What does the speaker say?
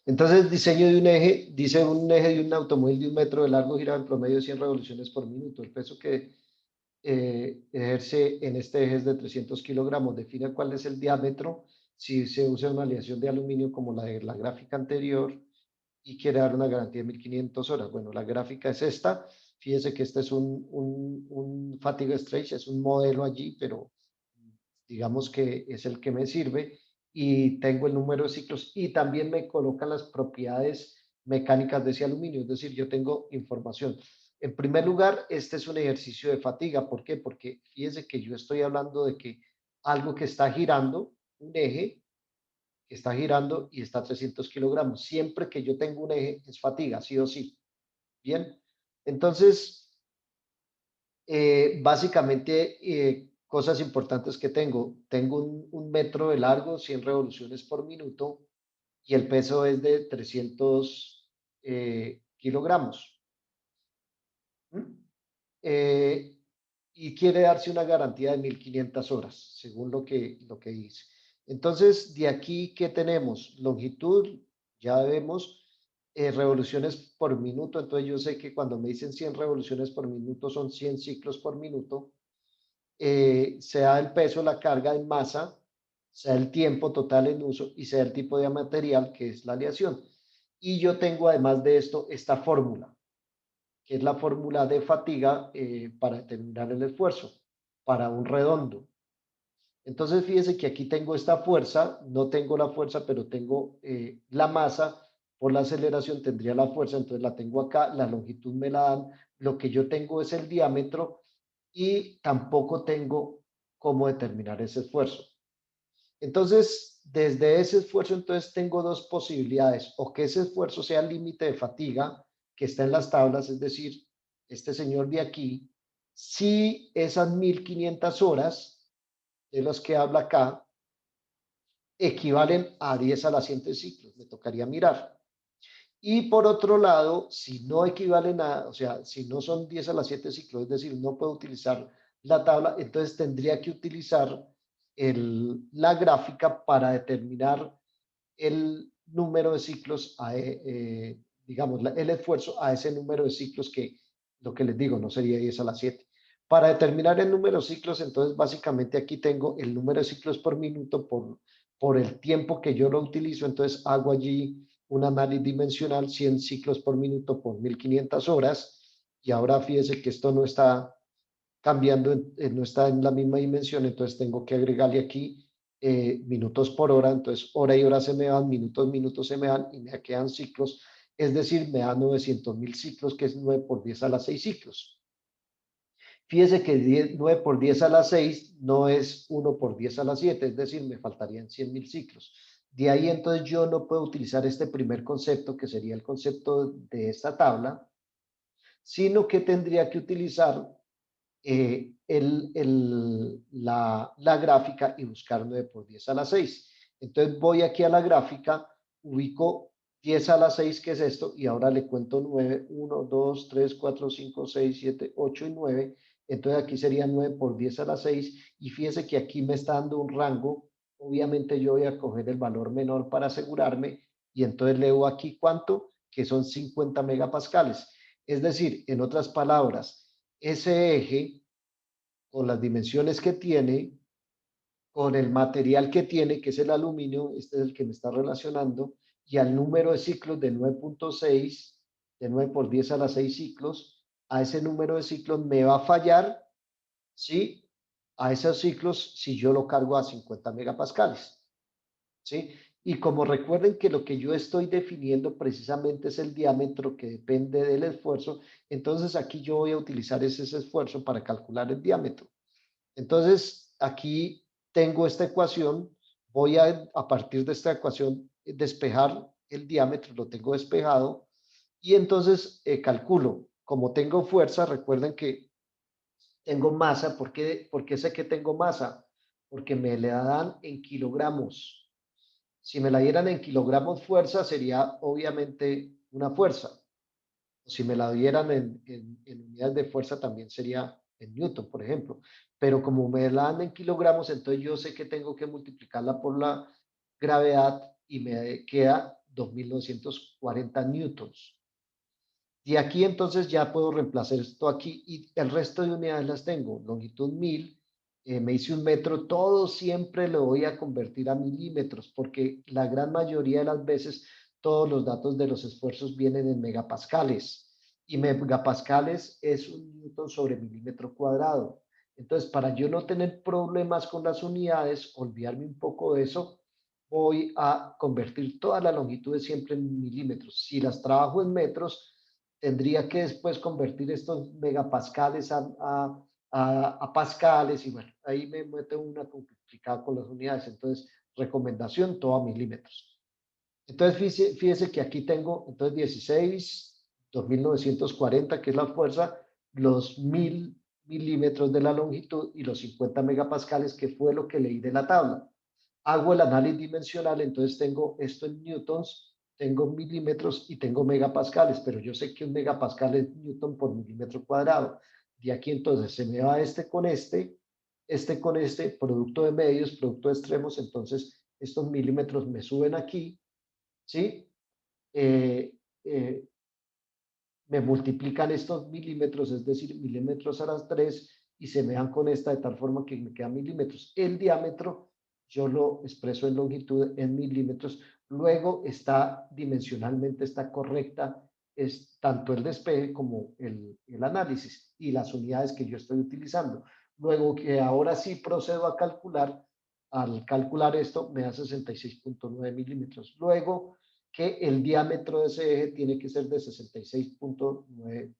Entonces, diseño de un eje, dice un eje de un automóvil de 1 metro de largo giraba en promedio 100 revoluciones por minuto. El peso que ejerce en este eje es de 300 kilogramos. Define cuál es el diámetro si se usa una aleación de aluminio como la de la gráfica anterior y quiere dar una garantía de 1500 horas. Bueno, la gráfica es esta. Fíjese que este es un fatigue stretch, es un modelo allí, pero digamos que es el que me sirve y tengo el número de ciclos y también me colocan las propiedades mecánicas de ese aluminio, es decir, yo tengo información. En primer lugar, este es un ejercicio de fatiga. ¿Por qué? Porque fíjese que yo estoy hablando de que algo que está girando, un eje que está girando y está a 300 kilogramos. Siempre que yo tengo un eje es fatiga, sí o sí. Bien, entonces, básicamente, cosas importantes que tengo. Tengo 1 metro de largo, 100 revoluciones por minuto y el peso es de 300 kilogramos. ¿Mm? Eh, y quiere darse una garantía de 1500 horas, según lo que dice. Entonces, de aquí, ¿qué tenemos? Longitud, ya vemos, revoluciones por minuto. Entonces, yo sé que cuando me dicen 100 revoluciones por minuto, son 100 ciclos por minuto. Sea el peso, la carga en masa, sea el tiempo total en uso y sea el tipo de material, que es la aleación. Y yo tengo, además de esto, esta fórmula, que es la fórmula de fatiga para determinar el esfuerzo, para un redondo. Entonces, fíjese que aquí tengo esta fuerza, no tengo la fuerza, pero tengo la masa, por la aceleración tendría la fuerza, entonces la tengo acá, la longitud me la dan, lo que yo tengo es el diámetro y tampoco tengo cómo determinar ese esfuerzo. Entonces, desde ese esfuerzo, entonces tengo dos posibilidades, o que ese esfuerzo sea el límite de fatiga que está en las tablas, es decir, este señor de aquí, si esas 1500 horas de los que habla acá equivalen a 10 a la 100 ciclos, me tocaría mirar. Y por otro lado, si no equivalen a, o sea, si no son 10 a la 7 ciclos, es decir, no puedo utilizar la tabla, entonces tendría que utilizar la gráfica para determinar el número de ciclos, digamos, el esfuerzo a ese número de ciclos que, lo que les digo, no sería 10 a la 7. Para determinar el número de ciclos, entonces básicamente aquí tengo el número de ciclos por minuto por el tiempo que yo lo utilizo, entonces hago allí un análisis dimensional, 100 ciclos por minuto por 1500 horas, y ahora fíjese que esto no está cambiando, no está en la misma dimensión, entonces tengo que agregarle aquí minutos por hora, entonces hora y hora se me van, minutos se me dan y me quedan ciclos, es decir, me da 900.000 ciclos, que es 9 por 10 a la 6 ciclos. Fíjese que 9 por 10 a la 6 no es 1 por 10 a la 7, es decir, me faltarían 100.000 ciclos. De ahí entonces yo no puedo utilizar este primer concepto, que sería el concepto de esta tabla, sino que tendría que utilizar la gráfica y buscar 9 por 10 a la 6. Entonces voy aquí a la gráfica, ubico 10 a la 6, que es esto, y ahora le cuento 9, 1, 2, 3, 4, 5, 6, 7, 8 y 9. Entonces aquí sería 9 por 10 a la 6, y fíjese que aquí me está dando un rango. Obviamente yo voy a coger el valor menor para asegurarme, y entonces leo aquí cuánto, que son 50 megapascales. Es decir, en otras palabras, ese eje, con las dimensiones que tiene, con el material que tiene, que es el aluminio, este es el que me está relacionando, y al número de ciclos de 9.6, de 9 por 10 a la 6 ciclos, a ese número de ciclos me va a fallar, ¿sí? A esos ciclos si yo lo cargo a 50 megapascales, ¿sí? Y como recuerden que lo que yo estoy definiendo precisamente es el diámetro que depende del esfuerzo, entonces aquí yo voy a utilizar ese esfuerzo para calcular el diámetro. Entonces, aquí tengo esta ecuación, voy a partir de esta ecuación despejar el diámetro, lo tengo despejado, y entonces calculo, como tengo fuerza, recuerden que tengo masa. ¿Por qué sé que tengo masa? Porque me la dan en kilogramos. Si me la dieran en kilogramos fuerza, sería obviamente una fuerza. Si me la dieran en unidades de fuerza, también sería en newton, por ejemplo. Pero como me la dan en kilogramos, entonces yo sé que tengo que multiplicarla por la gravedad y me queda 2.940 newtons. Y aquí entonces ya puedo reemplazar esto aquí y el resto de unidades las tengo. Longitud 1000, me hice un metro, todo siempre lo voy a convertir a milímetros porque la gran mayoría de las veces todos los datos de los esfuerzos vienen en megapascales y megapascales es un newton sobre milímetro cuadrado. Entonces, para yo no tener problemas con las unidades, olvidarme un poco de eso, voy a convertir todas las longitudes siempre en milímetros. Si las trabajo en metros, tendría que después convertir estos megapascales a pascales y bueno, ahí me meto una complicada con las unidades. Entonces, recomendación, todo a milímetros. Entonces, fíjese que aquí tengo entonces 16, 2940, que es la fuerza, los 1000 milímetros de la longitud y los 50 megapascales, que fue lo que leí de la tabla. Hago el análisis dimensional, entonces tengo esto en newtons, tengo milímetros y tengo megapascales, pero yo sé que un megapascal es newton por milímetro cuadrado. De aquí entonces se me va este con este, producto de medios, producto de extremos, entonces estos milímetros me suben aquí, ¿sí? Eh, eh, Me multiplican estos milímetros, es decir, milímetros a las 3 y se me dan con esta de tal forma que me quedan milímetros. El diámetro yo lo expreso en longitud en milímetros. Luego está dimensionalmente, está correcta, es tanto el despeje como el análisis y las unidades que yo estoy utilizando. Luego que ahora sí procedo a calcular, al calcular esto me da 66.9 milímetros. Luego que el diámetro de ese eje tiene que ser de 66.9